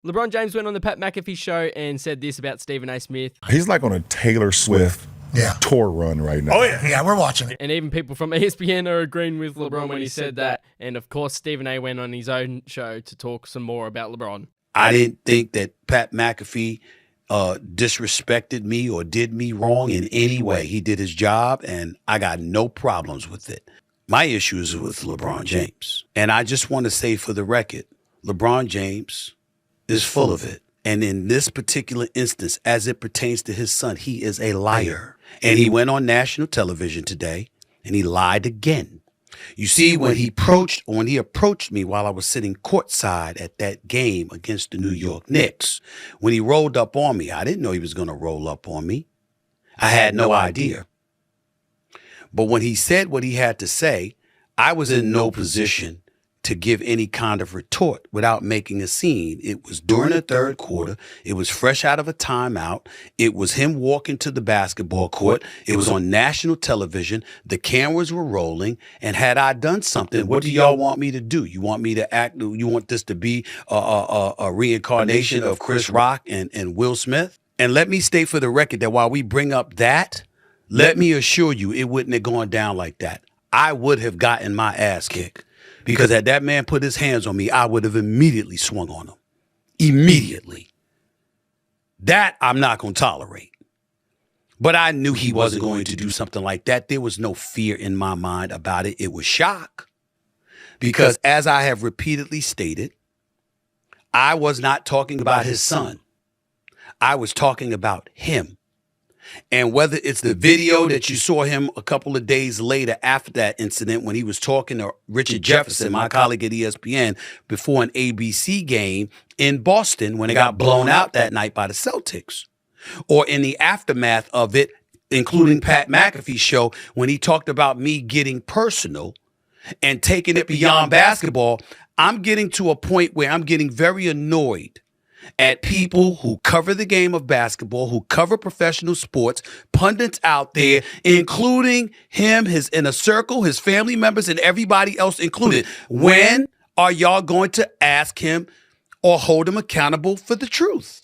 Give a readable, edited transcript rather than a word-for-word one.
LeBron James went on the Pat McAfee show and said this about Stephen A. Smith. He's like on a Taylor Swift tour run right now. Oh, yeah. Yeah, we're watching it. And even people from ESPN are agreeing with LeBron when he said that. And, of course, Stephen A. went on his own show to talk some more about LeBron. I didn't think that Pat McAfee disrespected me or did me wrong in any way. He did his job, and I got no problems with it. My issue is with LeBron James. And I just want to say for the record, LeBron James is full of it. And in this particular instance, as it pertains to his son, he is a liar. And he went on national television today, and he lied again. You see, when he approached me while I was sitting courtside at that game against the New York Knicks, when he rolled up on me, I didn't know he was going to roll up on me. I had no idea. But when he said what he had to say, I was in no position to give any kind of retort without making a scene. It was during the third quarter. It was fresh out of a timeout. It was him walking to the basketball court. It was on national television. The cameras were rolling. And had I done something, what do y'all want me to do? You want me to act? You want this to be a reincarnation of Chris Rock and Will Smith? And let me state for the record that while we bring up that, let me assure you it wouldn't have gone down like that. I would have gotten my ass kicked. Because had that man put his hands on me, I would have immediately swung on him. Immediately. That I'm not going to tolerate. But I knew he wasn't going to do something like that. There was no fear in my mind about it. It was shock. Because as I have repeatedly stated, I was not talking about his son. I was talking about him. And whether it's the video that you saw him a couple of days later after that incident when he was talking to Richard Jefferson, my colleague at ESPN, before an ABC game in Boston when it got blown out that night by the Celtics, or in the aftermath of it, including Pat McAfee's show when he talked about me getting personal and taking it beyond basketball, I'm getting to a point where I'm getting very annoyed at people who cover the game of basketball, who cover professional sports, pundits out there, including him, his inner circle, his family members, and everybody else included. When are y'all going to ask him or hold him accountable for the truth?